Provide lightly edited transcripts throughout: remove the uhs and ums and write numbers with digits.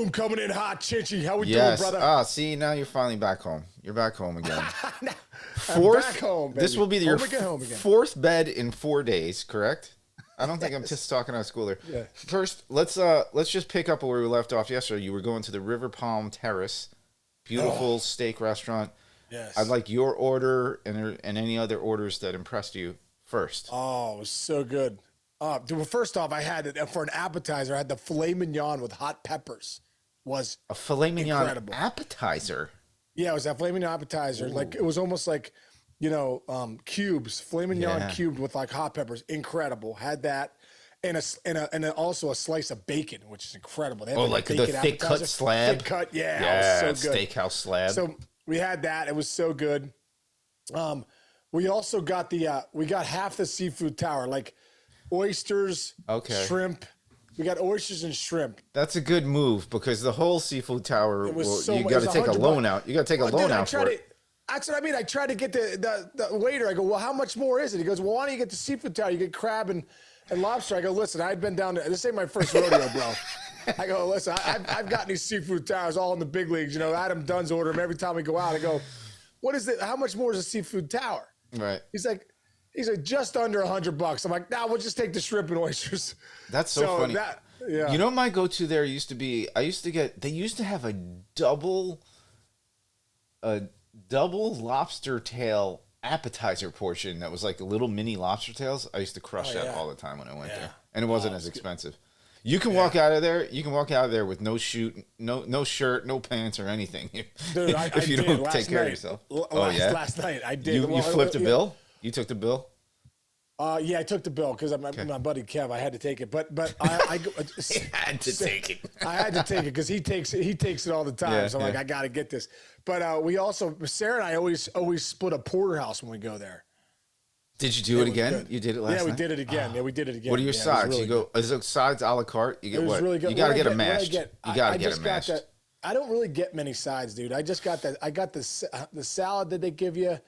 Boom, coming in hot, Chinchy. How we Yes. doing, brother? See, now you're finally back home. You're back home again. I'm back home, baby. This will be your home again. fourth bed in 4 days, correct? I don't think I'm just talking out of school there. Yeah. First, let's just pick up where we left off yesterday. You were going to the River Palm Terrace, beautiful steak restaurant. Yes. I'd like your order and any other orders that impressed you first. Oh, it was so good. Dude, well, first off, I had it for an appetizer. I had the filet mignon with hot peppers. Was A filet mignon incredible. appetizer. Yeah, it was that filet mignon appetizer. Ooh. Like it was almost like, cubes, filet mignon cubed with like hot peppers. Incredible. Had that, and also a slice of bacon, which is incredible. They had Like the thick cut slab. Thick cut, yeah, it was so good. Steakhouse slab. So we had that. It was so good. We also got we got half the seafood tower, like oysters, shrimp. We got oysters and shrimp. That's a good move because the whole seafood tower, you got to take a loan out. You got to take a loan out for it. That's what I mean. I tried to get the waiter. I go, well, how much more is it? He goes, well, why don't you get the seafood tower? You get crab and lobster. I go, listen, I'd been down to, this ain't my first rodeo, bro. I go, listen, I've gotten these seafood towers all in the big leagues. Adam Dunn's order them every time we go out. I go, what is it? How much more is a seafood tower? Right. He's like just under $100. I'm like, nah, we'll just take the shrimp and oysters. That's so funny. Yeah. You know, my go-to there used to be, they used to have a double lobster tail appetizer portion that was like little mini lobster tails. I used to crush that all the time when I went there. And it wasn't as expensive. You can walk out of there. You can walk out of there with no shirt, no pants or anything. Dude, if you don't take care of yourself. Last night I did. You flipped a bill? You took the bill? Yeah, I took the bill because my buddy Kev. I had to take it, but I had to take it. I had to take it because he takes it all the time. Yeah, so I'm like, I got to get this. But we also, Sarah and I always split a porterhouse when we go there. Did you do it again? Good. You did it last night? Yeah, we did it again. Yeah, we did it again. What are your sides? Really is it sides a la carte? You get what? Really good. You got to get a mashed. You got to get a mashed. I don't really get many sides, dude. I just got that. I got the salad that they give you,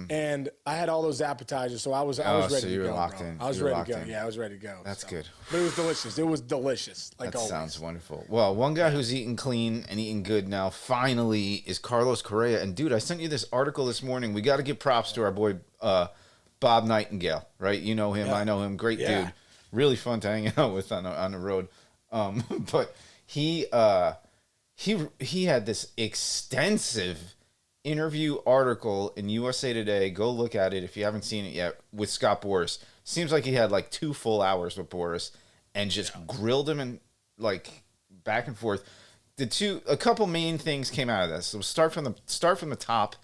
and I had all those appetizers, so I was ready to go. Locked in. I was ready to go. Yeah, I was ready to go. That's good. But it was delicious. It was delicious. Like that always. Sounds wonderful. Well, one guy who's eating clean and eating good now finally is Carlos Correa. And dude, I sent you this article this morning. We got to give props to our boy Bob Nightingale, right? You know him. Yeah. I know him. Great dude. Really fun to hang out with on the road. But he had this extensive interview article in USA Today. Go look at it if you haven't seen it yet with Scott Boras. Seems like he had like 2 full hours with Boras and just grilled him and like back and forth. A couple main things came out of this. So start from the top,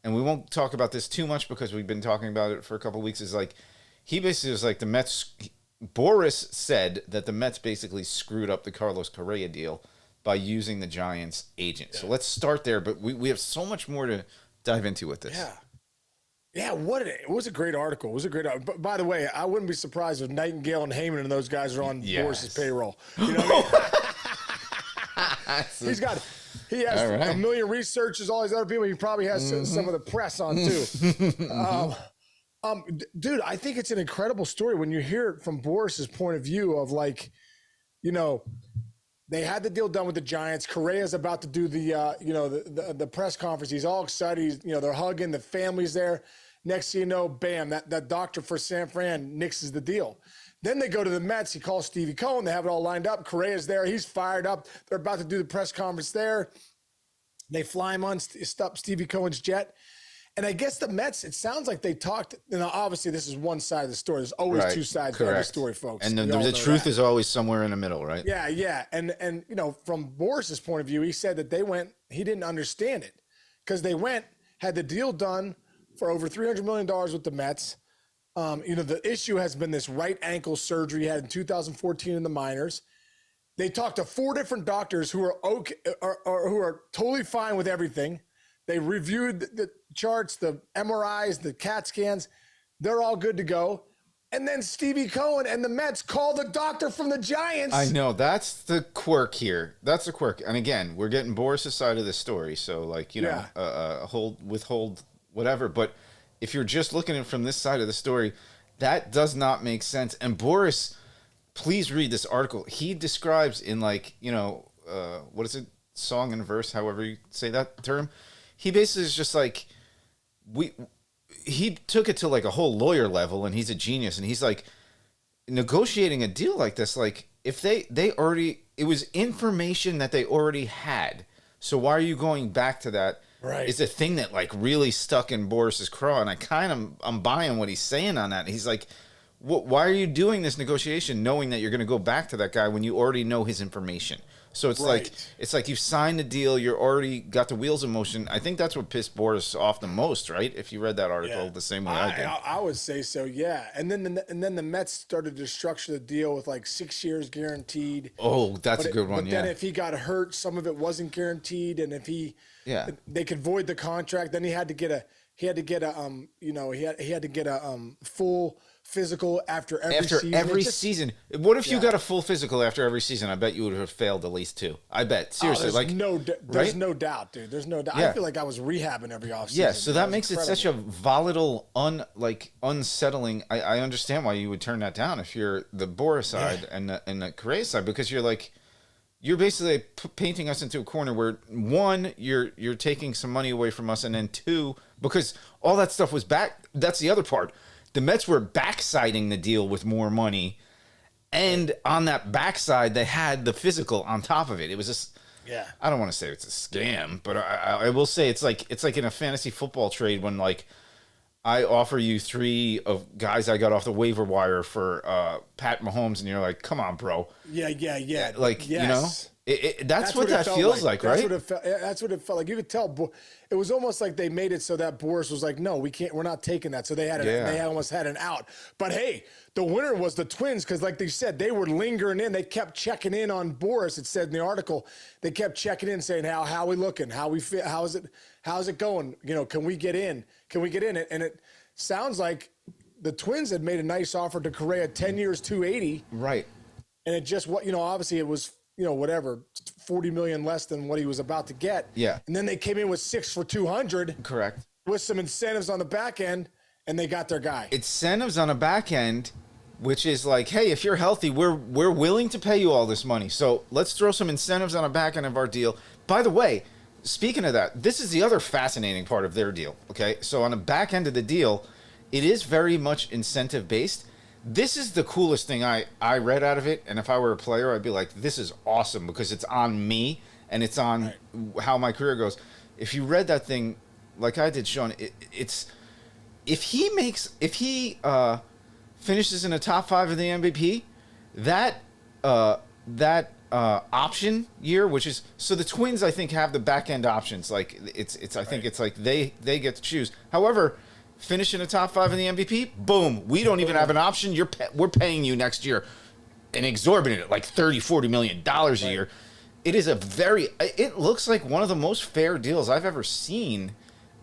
and we won't talk about this too much because we've been talking about it for a couple of weeks. Is like he basically was like the Mets. Boras said that the Mets basically screwed up the Carlos Correa deal by using the Giants' agent. So let's start there, but we have so much more to dive into with this. Yeah, it was a great article. It was a great article. But by the way, I wouldn't be surprised if Nightingale and Heyman and those guys are on Boras' payroll. You know what I mean? He has a million researchers, all these other people. He probably has some of the press on too. Dude, I think it's an incredible story when you hear it from Boras' point of view of like, they had the deal done with the Giants. Correa's about to do the press conference. He's all excited. They're hugging. The family's there. Next thing you know, bam, that doctor for San Fran nixes the deal. Then they go to the Mets. He calls Stevie Cohen. They have it all lined up. Correa's there. He's fired up. They're about to do the press conference there. They fly him on Stevie Cohen's jet. And I guess the Mets, it sounds like they talked. Obviously, this is one side of the story. There's always two sides to every story, folks. And the truth is always somewhere in the middle, right? Yeah. And from Boras' point of view, he said that he didn't understand it because they had the deal done for over $300 million with the Mets. The issue has been this right ankle surgery he had in 2014 in the minors. They talked to 4 different doctors who are okay, or who are totally fine with everything. They reviewed the charts, the MRIs, the CAT scans. They're all good to go. And then Stevie Cohen and the Mets call the doctor from the Giants. I know. That's the quirk here. That's the quirk. And again, we're getting Boras' side of the story. So, withhold, whatever. But if you're just looking at it from this side of the story, that does not make sense. And Boras, please read this article. He describes in what is it, song and verse, however you say that term. He basically is just like, he took it to like a whole lawyer level, and he's a genius, and he's like negotiating a deal like this. Like, if they already, it was information that they already had. So why are you going back to that? Right. Is a thing that like really stuck in Boris's craw, and I'm buying what he's saying on that. He's like, why are you doing this negotiation knowing that you're going to go back to that guy when you already know his information? So it's like you've signed a deal, you're already got the wheels in motion. I think that's what pissed Boras off the most, right? If you read that article the same way I did. I would say so, yeah. And then the Mets started to structure the deal with like 6 years guaranteed. Oh, that's a good one. But then if he got hurt, some of it wasn't guaranteed, and if they could void the contract, then he had to get a full physical after every season. What if you got a full physical after every season? I bet you would have failed at least 2. I bet. Seriously, there's no doubt, dude. There's no doubt. Yeah. I feel like I was rehabbing every offseason. Yeah, so that makes it such a volatile, unsettling. I understand why you would turn that down if you're the Boras side and the Correa side, because you're like, you're basically painting us into a corner where, one, you're taking some money away from us, and then 2, because all that stuff was back. That's the other part. The Mets were backsiding the deal with more money, and on that backside, they had the physical on top of it. It was just, I don't want to say it's a scam, but I will say it's like in a fantasy football trade when like I offer you 3 of guys I got off the waiver wire for Pat Mahomes, and you're like, come on, bro. Yeah. Like, you know, that's what that feels like, right? That's what it felt like. You could tell. It was almost like they made it so that Boras was like, no, we can't. We're not taking that. So they almost had an out. But hey, the winner was the Twins, because like they said, they were lingering in. They kept checking in on Boras. It said in the article, they kept checking in, saying how we looking, how we fit, how's it going? You know, can we get in? Can we get in it? And it sounds like the Twins had made a nice offer to Correa, 10 years, 280. Right. And it just, obviously it was, whatever, 40 million less than what he was about to get. Yeah. And then they came in with 6 for 200. Correct. With some incentives on the back end, and they got their guy. Incentives on the back end, which is like, hey, if you're healthy, we're willing to pay you all this money. So let's throw some incentives on the back end of our deal. By the way, speaking of that, this is the other fascinating part of their deal. Okay. So on the back end of the deal, it is very much incentive based. This is the coolest thing I read out of it, and if I were a player, I'd be like, this is awesome, because it's on me, and it's on how my career goes. If you read that thing, like I did, Sean, it's if he finishes in the top 5 of the MVP, that option year, which is, so the Twins, I think, have the back end options. Like I think it's like they get to choose. However, finish in the top 5 in the MVP, boom, we don't even have an option. We're paying you next year an exorbitant, like $30-40 million a year. It looks like one of the most fair deals I've ever seen,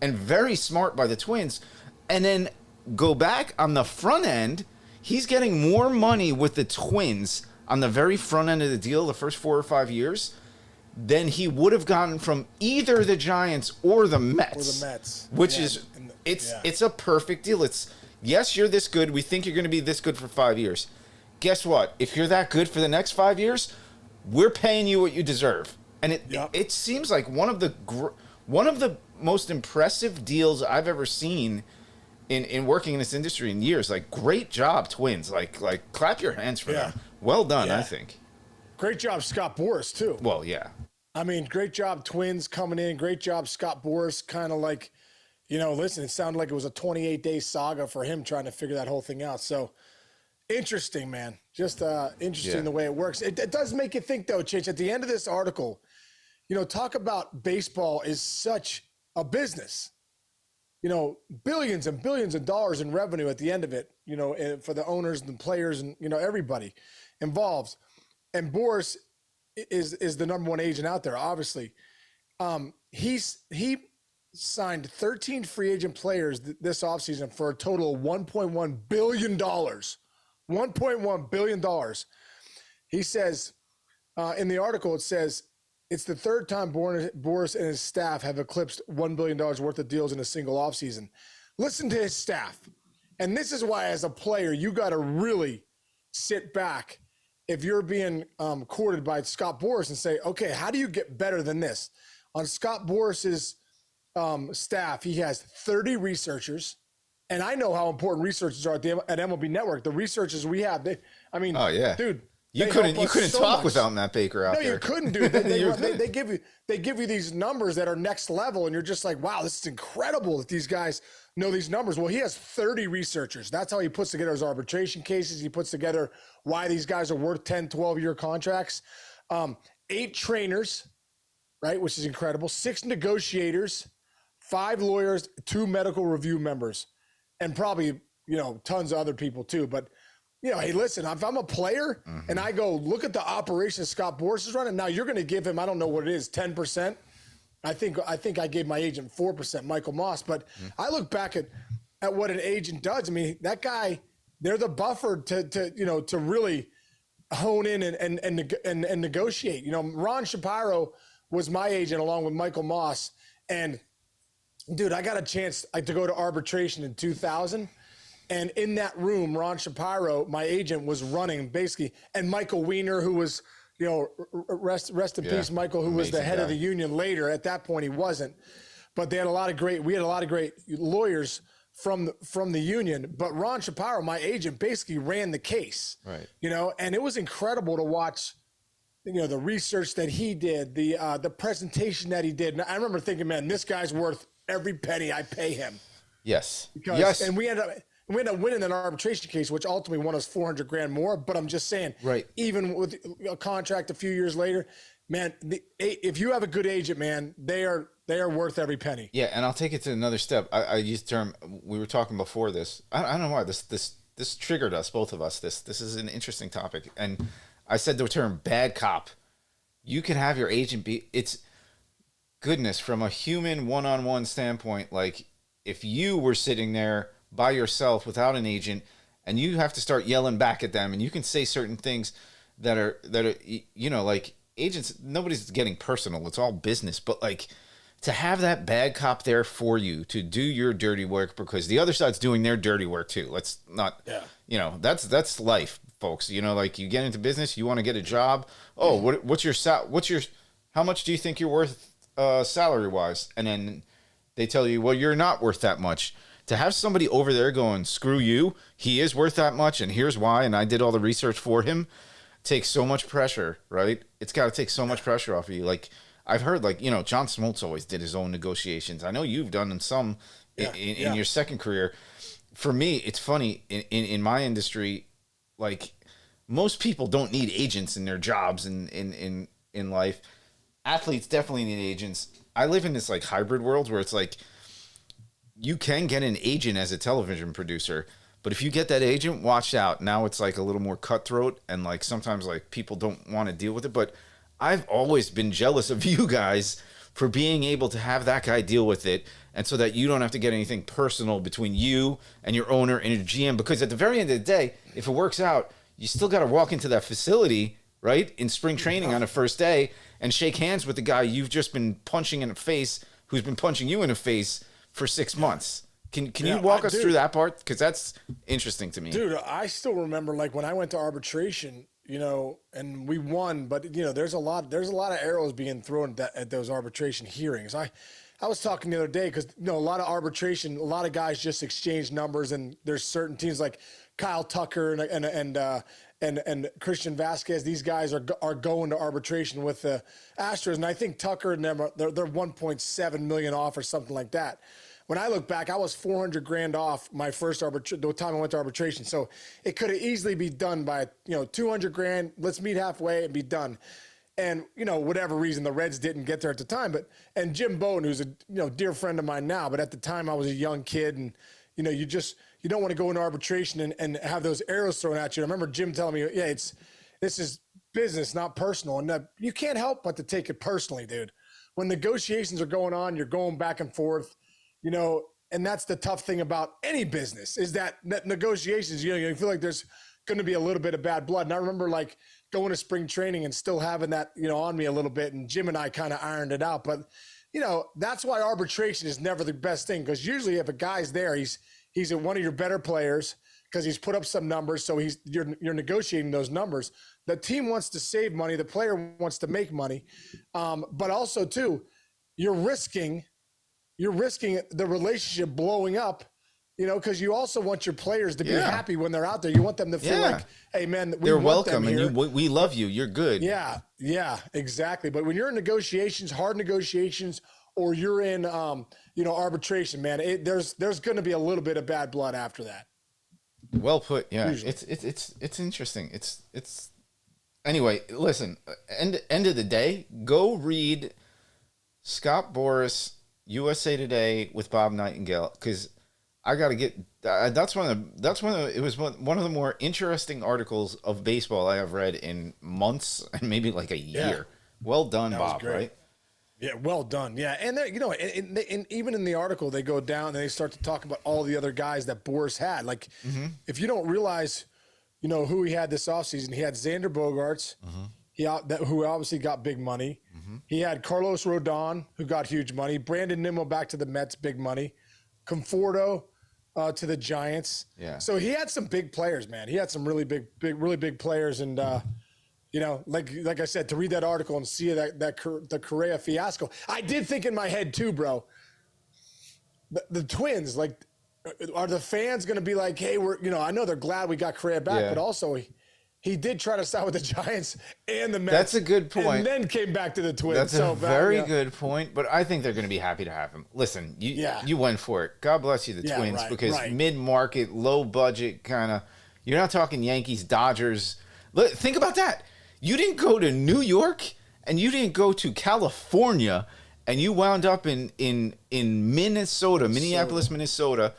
and very smart by the Twins. And then go back on the front end, he's getting more money with the Twins on the very front end of the deal, the first 4 or 5 years, than he would have gotten from either the Giants or the Mets. Which is, it's a perfect deal. It's, yes, you're this good. We think you're going to be this good for 5 years. Guess what? If you're that good for the next 5 years, we're paying you what you deserve. And it seems like one of the most impressive deals I've ever seen in working in this industry in years. Like, great job, Twins. Like clap your hands for them. Well done, I think. Great job, Scott Boras, too. Well, yeah. I mean, great job, Twins coming in. Great job, Scott Boras. Kind of like, listen, it sounded like it was a 28-day saga for him trying to figure that whole thing out. So, interesting, man. Just interesting the way it works. It does make you think, though, Chich, at the end of this article, talk about baseball is such a business. Billions and billions of dollars in revenue at the end of it, for the owners and the players and, everybody involved. And Boras is the number one agent out there, obviously. He signed 13 free agent players this offseason for a total of $1.1 billion. $1.1 billion. He says, in the article, it says, it's the third time Boras and his staff have eclipsed $1 billion worth of deals in a single offseason. Listen to his staff. And this is why, as a player, you got to really sit back if you're being courted by Scott Boras and say, okay, how do you get better than this? On Scott Boras's staff, he has 30 researchers. And I know how important researchers are at MLB Network. The researchers we have, oh yeah, dude, you couldn't so talk much. without Matt Baker out no, there. you couldn't, dude. They give you these numbers that are next level, and you're just like, wow, this is incredible that these guys know these numbers. Well, he has 30 researchers. That's how he puts together his arbitration cases. He puts together why these guys are worth 10, 12-year contracts. 8 trainers, right, which is incredible. 6 negotiators, 5 lawyers, 2 medical review members, and probably, tons of other people too. But, hey, listen, if I'm a player and I go, look at the operation Scott Boras is running, now you're going to give him, I don't know what it is, 10%. I think I gave my agent 4%, Michael Moss. But I look back at what an agent does. I mean, that guy, they're the buffer to really hone in and negotiate. Ron Shapiro was my agent along with Michael Moss. And, dude, I got a chance to go to arbitration in 2000. And in that room, Ron Shapiro, my agent, was running basically, and Michael Weiner, who was, rest in peace, Michael, who was the head of the union later. At that point, he wasn't. But we had a lot of great lawyers from the union. But Ron Shapiro, my agent, basically ran the case. Right. And it was incredible to watch, the research that he did, the presentation that he did. And I remember thinking, man, this guy's worth every penny I pay him. Yes. And we ended up winning an arbitration case, which ultimately won us $400,000 more. But I'm just saying, right, even with a contract a few years later, man, if you have a good agent, man, they are worth every penny. Yeah, and I'll take it to another step. I used the term, we were talking before this. I don't know why this triggered us, both of us. This is an interesting topic, and I said the term bad cop. You can have your agent be. It's goodness from a human one-on-one standpoint. Like if you were sitting there by yourself without an agent and you have to start yelling back at them and you can say certain things that are like agents, nobody's getting personal, it's all business, but like to have that bad cop there for you to do your dirty work because the other side's doing their dirty work too. Let's not that's life, folks. Like you get into business, you want to get a job. Oh, what's your how much do you think you're worth salary wise? And then they tell you, well, you're not worth that much. To have somebody over there going, screw you, he is worth that much, and here's why, and I did all the research for him, takes so much pressure, right? It's got to take so much pressure off of you. Like, I've heard, John Smoltz always did his own negotiations. I know you've done some in your second career. For me, it's funny, in my industry, like, most people don't need agents in their jobs in life. Athletes definitely need agents. I live in this, like, hybrid world where it's like, you can get an agent as a television producer, but if you get that agent, watch out. Now it's like a little more cutthroat and like sometimes like people don't want to deal with it. But I've always been jealous of you guys for being able to have that guy deal with it. And so that you don't have to get anything personal between you and your owner and your GM, because at the very end of the day, if it works out, you still got to walk into that facility, right? In spring training on the first day and shake hands with the guy you've just been punching in the face, who's been punching you in the face for 6 months. Can you walk us through that part? Because that's interesting to me. Dude, I still remember like when I went to arbitration, and we won, but there's a lot of arrows being thrown at those arbitration hearings. I was talking the other day because a lot of arbitration, a lot of guys just exchange numbers, and there's certain teams like Kyle Tucker and Christian Vasquez. These guys are going to arbitration with the Astros, and I think Tucker and them they're 1.7 million off or something like that. When I look back, I was $400,000 off my first the time I went to arbitration. So it could have easily be done by $200,000. Let's meet halfway and be done. And whatever reason the Reds didn't get there at the time, and Jim Bowden, who's a dear friend of mine now, but at the time I was a young kid, and you don't want to go into arbitration and have those arrows thrown at you. I remember Jim telling me, this is business, not personal, and you can't help but to take it personally, dude. When negotiations are going on, you're going back and forth. And that's the tough thing about any business is that negotiations, you feel like there's going to be a little bit of bad blood. And I remember like going to spring training and still having that, on me a little bit. And Jim and I kind of ironed it out. But, that's why arbitration is never the best thing. Because usually if a guy's there, he's one of your better players. because he's put up some numbers. So you're negotiating those numbers. The team wants to save money. The player wants to make money. But also too, you're risking the relationship blowing up, because you also want your players to be happy when they're out there. You want them to feel like, hey man, they're welcome and we love you. You're good. Yeah, exactly. But when you're in negotiations, hard negotiations, or you're in, arbitration, man, there's going to be a little bit of bad blood after that. Well put. Yeah, usually. It's interesting. It's anyway. Listen, end of the day, go read Scott Boras, USA Today with Bob Nightingale, because I got to get. That's one of the more interesting articles of baseball I have read in months and maybe like a year. Yeah. Well done, That Bob. Right. Yeah, well done. Yeah, and and even in the article, they go down and they start to talk about all the other guys that Boras had. Like, if you don't realize, who he had this offseason, he had Xander Bogaerts, who obviously got big money. He had Carlos Rodon, who got huge money. Brandon Nimmo back to the Mets, big money. Conforto to the Giants. Yeah. So he had some big players, man. He had some really big players, and like I said, to read that article and see the Correa fiasco, I did think in my head too, bro. The Twins, like, are the fans going to be like, hey, I know they're glad we got Correa back, but also he did try to sign with the Giants and the Mets. That's a good point. And then came back to the Twins. That's a very good point, but I think they're going to be happy to have him. Listen, you went for it. God bless you, the Twins, because mid-market, low budget kind of. You're not talking Yankees, Dodgers. Think about that. You didn't go to New York and you didn't go to California, and you wound up in Minnesota, Minneapolis, Minnesota.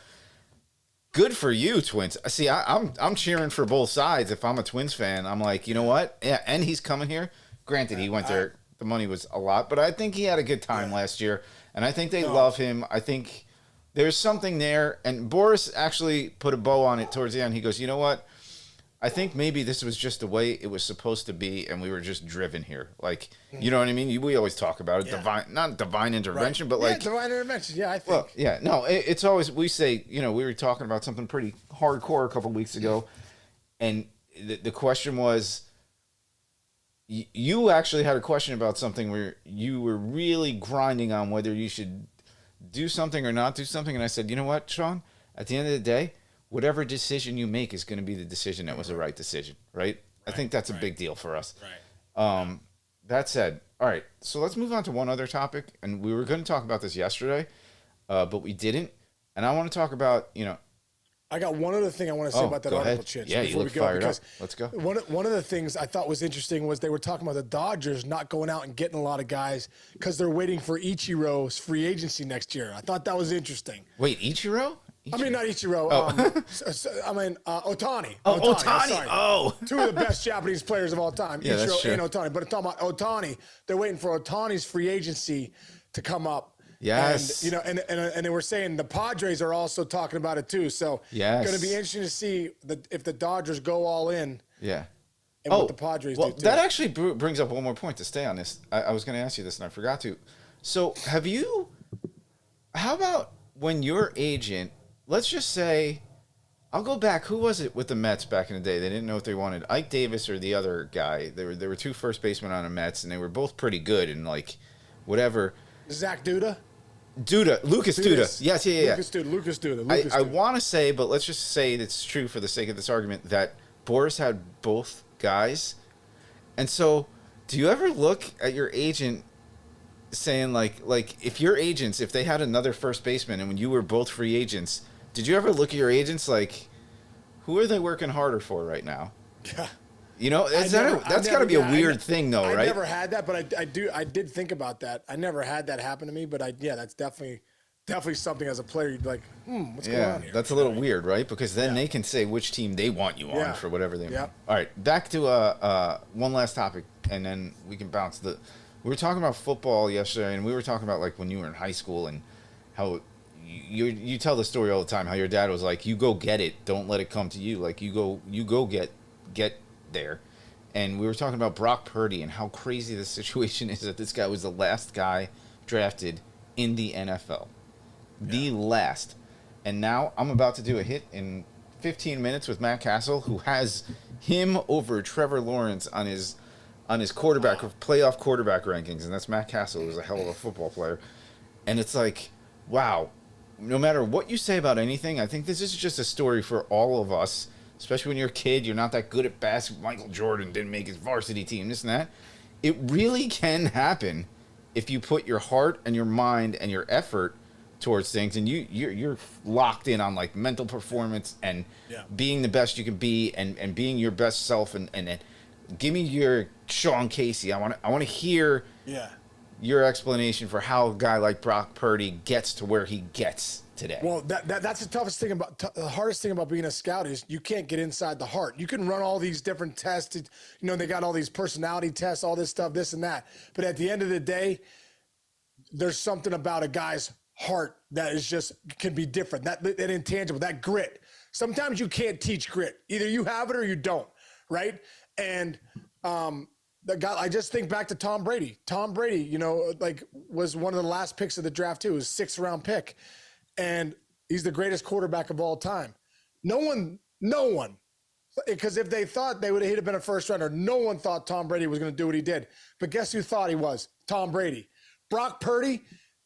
Good for you, Twins. See, I'm cheering for both sides. If I'm a Twins fan, I'm like, you know what? Yeah, and he's coming here. Granted, he went there. The money was a lot, but I think he had a good time last year, and I think they love him. I think there's something there, and Boras actually put a bow on it towards the end. He goes, you know what? I think maybe this was just the way it was supposed to be, and we were just driven here. Like, you know what I mean? We always talk about it, not divine intervention, but like divine intervention. Yeah, I think. Well, yeah, no, it's always, we say, we were talking about something pretty hardcore a couple of weeks ago, and the question was, you actually had a question about something where you were really grinding on whether you should do something or not do something, and I said, you know what, Sean? At the end of the day, whatever decision you make is going to be the decision that was the right decision, right? I think that's a big deal for us. Right. That said, all right, so let's move on to one other topic, and we were going to talk about this yesterday, but we didn't, and I want to talk about, I got one other thing I want to say about that article, Chich. Yeah, you look fired up. Let's go. One of the things I thought was interesting was they were talking about the Dodgers not going out and getting a lot of guys because they're waiting for Ichiro's free agency next year. I thought that was interesting. Wait, Ichiro? I mean, not Ichiro. Otani. Otani. Oh. Two of the best Japanese players of all time, Yeah, Ichiro and Otani. But I'm talking about Otani. They're waiting for Otani's free agency to come up. Yes. And, and they were saying the Padres are also talking about it too. So yes. Going to be interesting to see if the Dodgers go all in. Yeah. And what the Padres do too. That actually brings up one more point to stay on this. I was going to ask you this and I forgot to. So how about when your agent, let's just say, I'll go back. Who was it with the Mets back in the day? They didn't know if they wanted Ike Davis or the other guy. There were two first basemen on the Mets, and they were both pretty good and like whatever. Zach Duda? Lucas Duda. Yes, yeah. Lucas Duda. I want to say, but let's just say it's true for the sake of this argument, that Boras had both guys. And so, do you ever look at your agent saying, like if your agents, if they had another first baseman and when you were both free agents, did you ever look at your agents like, who are they working harder for right now? Yeah. That's got to be a weird thing, though, right? I never had that, but I did think about that. I never had that happen to me, but that's definitely something as a player you'd be like, what's going on here? That's a little weird, right? Because then they can say which team they want you on for whatever they want. All right, back to one last topic, and then we can bounce. We were talking about football yesterday, and we were talking about like when you were in high school and how you tell the story all the time how your dad was like, you go get it, don't let it come to you. Like you go get there. And we were talking about Brock Purdy and how crazy the situation is that this guy was the last guy drafted in the NFL. The last. And now I'm about to do a hit in 15 minutes with Matt Castle, who has him over Trevor Lawrence on his quarterback playoff quarterback rankings, and that's Matt Castle, who's a hell of a football player. And it's like, wow, no matter what you say about anything, I think this is just a story for all of us, especially when you're a kid, you're not that good at basketball. Michael Jordan didn't make his varsity team, this and that. It really can happen if you put your heart and your mind and your effort towards things, and you're locked in on like mental performance and being the best you can be and being your best self and give me your Sean Casey. I want to hear your explanation for how a guy like Brock Purdy gets to where he gets today. Well, that's the toughest thing the hardest thing about being a scout is you can't get inside the heart. You can run all these different tests. You know, they got all these personality tests, all this stuff, this and that. But at the end of the day, there's something about a guy's heart that is just can be different. That intangible, that grit. Sometimes you can't teach grit. Either you have it or you don't, right? And the guy, I just think back to Tom Brady. Tom Brady, you know, like was one of the last picks of the draft too. It was 6th round pick. And he's the greatest quarterback of all time. No one, because if they thought he'd have been a first rounder, no one thought Tom Brady was going to do what he did. But guess who thought he was? Tom Brady. Brock Purdy,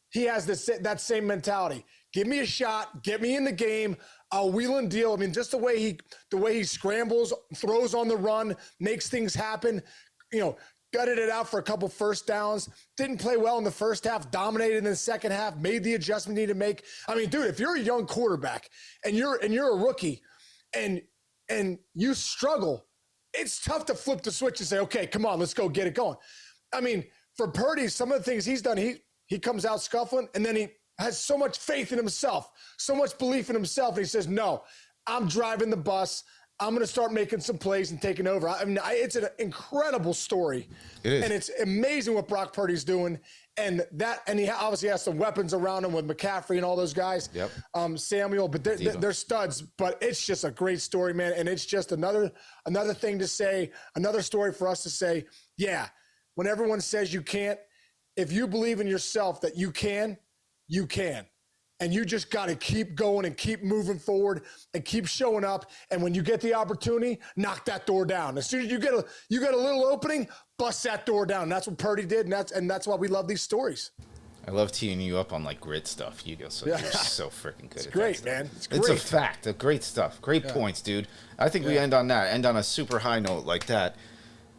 he has that same mentality. Give me a shot, get me in the game, I'll wheel and deal. I mean, just the way he scrambles, throws on the run, makes things happen, you know, gutted it out for a couple first downs, didn't play well in the first half, dominated in the second half, made the adjustment he needed to make. I mean, dude, if you're a young quarterback and you're a rookie and you struggle, it's tough to flip the switch and say, okay, come on, let's go get it going. I mean, for Purdy, some of the things he's done, he comes out scuffling, and then he has so much faith in himself, so much belief in himself, and he says, no, I'm driving the bus. I'm going to start making some plays and taking over. I mean, it's an incredible story. It is. And it's amazing what Brock Purdy's doing. And he obviously has some weapons around him with McCaffrey and all those guys. Yep. Samuel, but they're studs. But it's just a great story, man. And it's just another thing to say, another story for us to say, yeah, when everyone says you can't, if you believe in yourself that you can, you can. And you just got to keep going and keep moving forward and keep showing up. And when you get the opportunity, knock that door down. As soon as you get a little opening, bust that door down. And that's what Purdy did, and that's why we love these stories. I love teeing you up on like grit stuff. You're so freaking good. It's great, man. It's great. It's a fact. Great stuff. Great points, dude. I think we end on that. End on a super high note like that.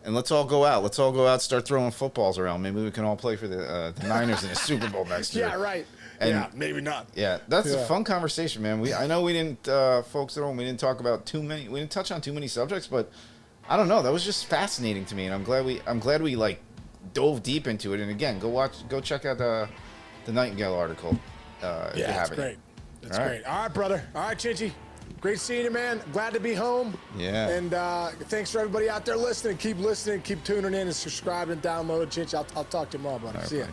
And let's all go out. Start throwing footballs around. Maybe we can all play for the Niners in the Super Bowl next year. Yeah, right. And maybe not. Yeah, that's a fun conversation, man. I know we didn't, folks at home, we didn't talk about we didn't touch on too many subjects, but I don't know. That was just fascinating to me, and I'm glad we like dove deep into it. And again, go check out the Nightingale article. If you haven't. Great. That's great. All right, brother. All right, Chinchy. Great seeing you, man. Glad to be home. Yeah. And thanks for everybody out there listening. Keep listening, keep tuning in, and subscribing and downloading. Chinchy, I'll talk to you tomorrow, buddy. See ya.